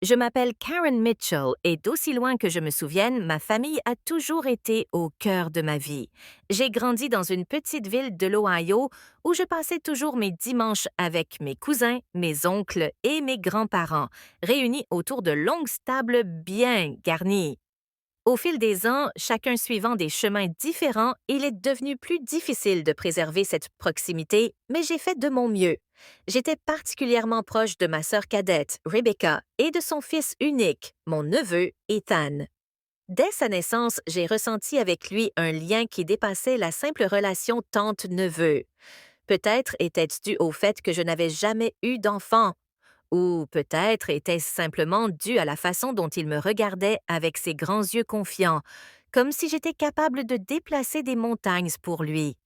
Je m'appelle Karen Mitchell et d'aussi loin que je me souvienne, ma famille a toujours été au cœur de ma vie. J'ai grandi dans une petite ville de l'Ohio où je passais toujours mes dimanches avec mes cousins, mes oncles et mes grands-parents, réunis autour de longues tables bien garnies. Au fil des ans, chacun suivant des chemins différents, il est devenu plus difficile de préserver cette proximité, mais j'ai fait de mon mieux. J'étais particulièrement proche de ma sœur cadette, Rebecca, et de son fils unique, mon neveu, Ethan. Dès sa naissance, j'ai ressenti avec lui un lien qui dépassait la simple relation tante-neveu. Peut-être était-ce dû au fait que je n'avais jamais eu d'enfant, ou peut-être était-ce simplement dû à la façon dont il me regardait avec ses grands yeux confiants, comme si j'étais capable de déplacer des montagnes pour lui.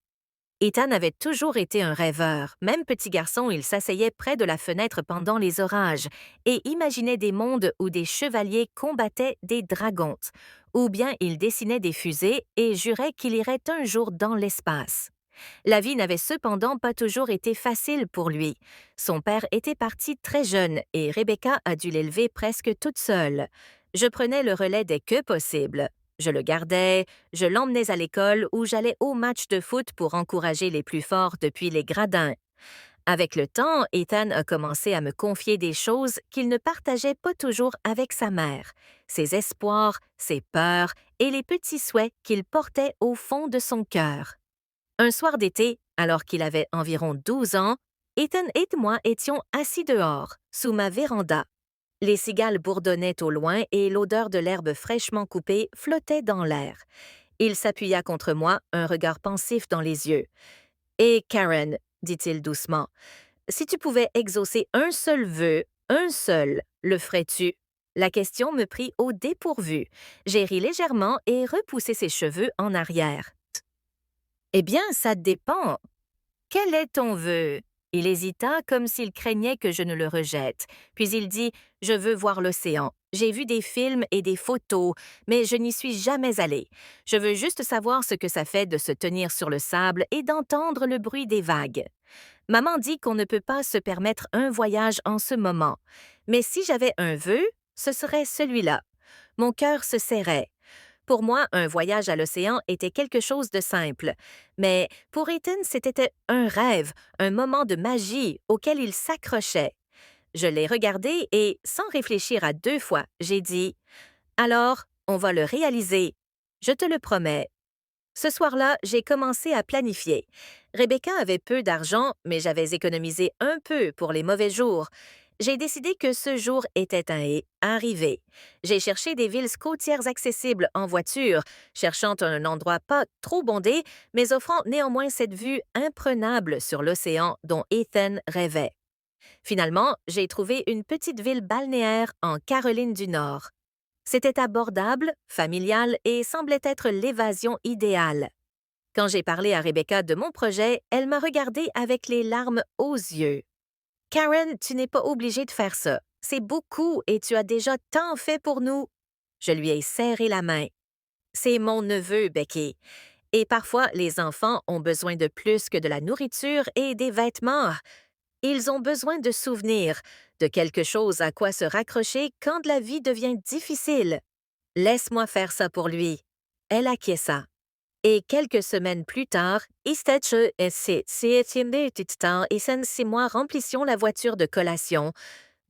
Ethan avait toujours été un rêveur. Même petit garçon, il s'asseyait près de la fenêtre pendant les orages et imaginait des mondes où des chevaliers combattaient des dragons, ou bien il dessinait des fusées et jurait qu'il irait un jour dans l'espace. La vie n'avait cependant pas toujours été facile pour lui. Son père était parti très jeune et Rebecca a dû l'élever presque toute seule. Je prenais le relais dès que possible. Je le gardais, je l'emmenais à l'école ou j'allais au match de foot pour encourager les plus forts depuis les gradins. Avec le temps, Ethan a commencé à me confier des choses qu'il ne partageait pas toujours avec sa mère, ses espoirs, ses peurs et les petits souhaits qu'il portait au fond de son cœur. Un soir d'été, alors qu'il avait environ 12 ans, Ethan et moi étions assis dehors, sous ma véranda. Les cigales bourdonnaient au loin et l'odeur de l'herbe fraîchement coupée flottait dans l'air. Il s'appuya contre moi, un regard pensif dans les yeux. « Karen, dit-il doucement, si tu pouvais exaucer un seul vœu, un seul, le ferais-tu? » La question me prit au dépourvu. J'ai ri légèrement et repoussé ses cheveux en arrière. « Eh bien, ça dépend. Quel est ton vœu? » Il hésita comme s'il craignait que je ne le rejette. Puis il dit « Je veux voir l'océan. J'ai vu des films et des photos, mais je n'y suis jamais allé. Je veux juste savoir ce que ça fait de se tenir sur le sable et d'entendre le bruit des vagues. » Maman dit qu'on ne peut pas se permettre un voyage en ce moment. Mais si j'avais un vœu, ce serait celui-là. Mon cœur se serrait. Pour moi, un voyage à l'océan était quelque chose de simple. Mais pour Ethan, c'était un rêve, un moment de magie auquel il s'accrochait. Je l'ai regardé et, sans réfléchir à deux fois, j'ai dit « Alors, on va le réaliser. Je te le promets. » Ce soir-là, j'ai commencé à planifier. Rebecca avait peu d'argent, mais j'avais économisé un peu pour les mauvais jours. J'ai décidé que ce jour était arrivé. J'ai cherché des villes côtières accessibles en voiture, cherchant un endroit pas trop bondé, mais offrant néanmoins cette vue imprenable sur l'océan dont Ethan rêvait. Finalement, j'ai trouvé une petite ville balnéaire en Caroline du Nord. C'était abordable, familial et semblait être l'évasion idéale. Quand j'ai parlé à Rebecca de mon projet, elle m'a regardé avec les larmes aux yeux. « Karen, tu n'es pas obligée de faire ça. C'est beaucoup et tu as déjà tant fait pour nous. » Je lui ai serré la main. « C'est mon neveu, Becky. Et parfois, les enfants ont besoin de plus que de la nourriture et des vêtements. Ils ont besoin de souvenirs, de quelque chose à quoi se raccrocher quand la vie devient difficile. Laisse-moi faire ça pour lui. » Elle acquiesça. Et quelques semaines plus tard, Ethan et moi remplissions la voiture de collations,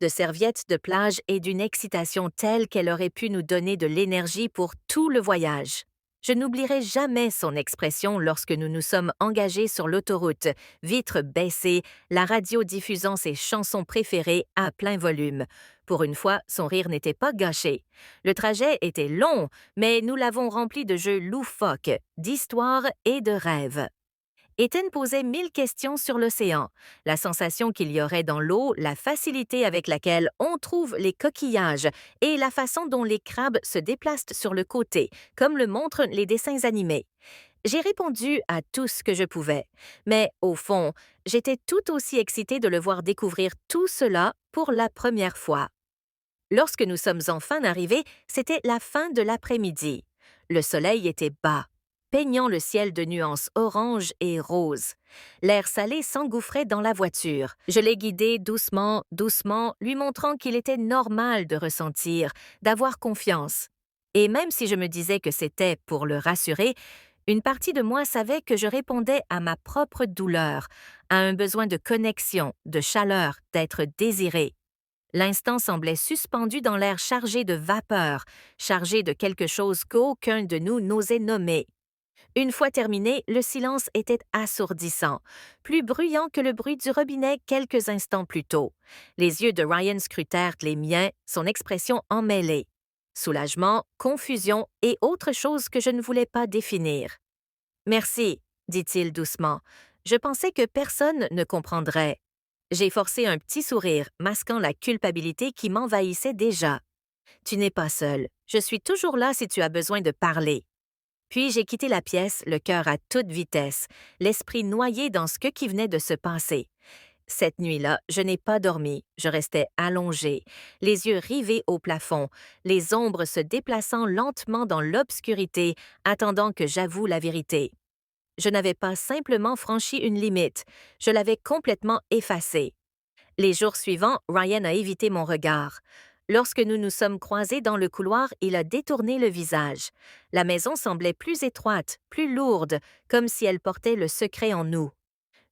de serviettes de plage et d'une excitation telle qu'elle aurait pu nous donner de l'énergie pour tout le voyage. Je n'oublierai jamais son expression lorsque nous nous sommes engagés sur l'autoroute, vitres baissées, la radio diffusant ses chansons préférées à plein volume. Pour une fois, son rire n'était pas gâché. Le trajet était long, mais nous l'avons rempli de jeux loufoques, d'histoires et de rêves. Ethan posait 1000 questions sur l'océan, la sensation qu'il y aurait dans l'eau, la facilité avec laquelle on trouve les coquillages et la façon dont les crabes se déplacent sur le côté, comme le montrent les dessins animés. J'ai répondu à tout ce que je pouvais, mais au fond, j'étais tout aussi excitée de le voir découvrir tout cela pour la première fois. Lorsque nous sommes enfin arrivés, c'était la fin de l'après-midi. Le soleil était bas. peignant le ciel de nuances orange et rose. L'air salé s'engouffrait dans la voiture. Je l'ai guidé doucement, doucement, lui montrant qu'il était normal de ressentir, d'avoir confiance. Et même si je me disais que c'était pour le rassurer, une partie de moi savait que je répondais à ma propre douleur, à un besoin de connexion, de chaleur, d'être désiré. L'instant semblait suspendu dans l'air chargé de vapeur, chargé de quelque chose qu'aucun de nous n'osait nommer. Une fois terminé, le silence était assourdissant, plus bruyant que le bruit du robinet quelques instants plus tôt. Les yeux de Ryan scrutèrent les miens, son expression emmêlée. Soulagement, confusion et autre chose que je ne voulais pas définir. Merci, dit-il doucement. Je pensais que personne ne comprendrait. J'ai forcé un petit sourire, masquant la culpabilité qui m'envahissait déjà. Tu n'es pas seul. Je suis toujours là si tu as besoin de parler. Puis j'ai quitté la pièce, le cœur à toute vitesse, l'esprit noyé dans ce qui venait de se passer. Cette nuit-là, je n'ai pas dormi, je restais allongée, les yeux rivés au plafond, les ombres se déplaçant lentement dans l'obscurité, attendant que j'avoue la vérité. Je n'avais pas simplement franchi une limite, je l'avais complètement effacée. Les jours suivants, Ryan a évité mon regard. Lorsque nous nous sommes croisés dans le couloir, il a détourné le visage. La maison semblait plus étroite, plus lourde, comme si elle portait le secret en nous.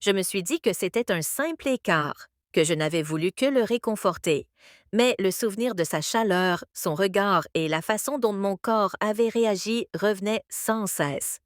Je me suis dit que c'était un simple écart, que je n'avais voulu que le réconforter. Mais le souvenir de sa chaleur, son regard et la façon dont mon corps avait réagi revenaient sans cesse.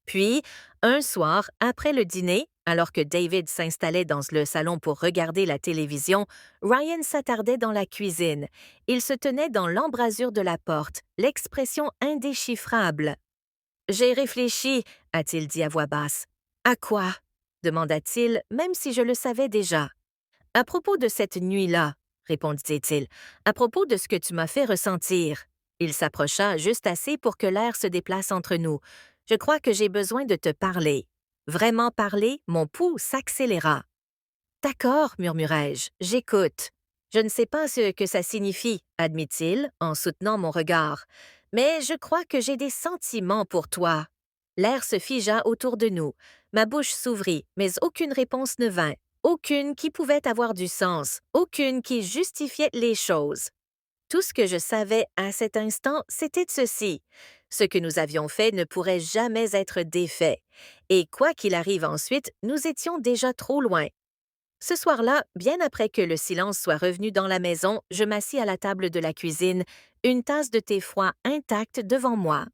Puis, un soir, après le dîner, alors que David s'installait dans le salon pour regarder la télévision, Ryan s'attardait dans la cuisine. Il se tenait dans l'embrasure de la porte, l'expression indéchiffrable. « J'ai réfléchi, a-t-il dit à voix basse. « À quoi ?» demanda-t-il, même si je le savais déjà. « À propos de cette nuit-là, » répondit-il, « à propos de ce que tu m'as fait ressentir. » Il s'approcha juste assez pour que l'air se déplace entre nous. « Je crois que j'ai besoin de te parler. » Vraiment parler, mon pouls s'accéléra. « D'accord, murmurai-je, j'écoute. » « Je ne sais pas ce que ça signifie, admit-il, en soutenant mon regard. « Mais je crois que j'ai des sentiments pour toi. » L'air se figea autour de nous. Ma bouche s'ouvrit, mais aucune réponse ne vint. Aucune qui pouvait avoir du sens, aucune qui justifiait les choses. Tout ce que je savais à cet instant, c'était ceci. Ce que nous avions fait ne pourrait jamais être défait. Et quoi qu'il arrive ensuite, nous étions déjà trop loin. Ce soir-là, bien après que le silence soit revenu dans la maison, je m'assis à la table de la cuisine, une tasse de thé froid intacte devant moi.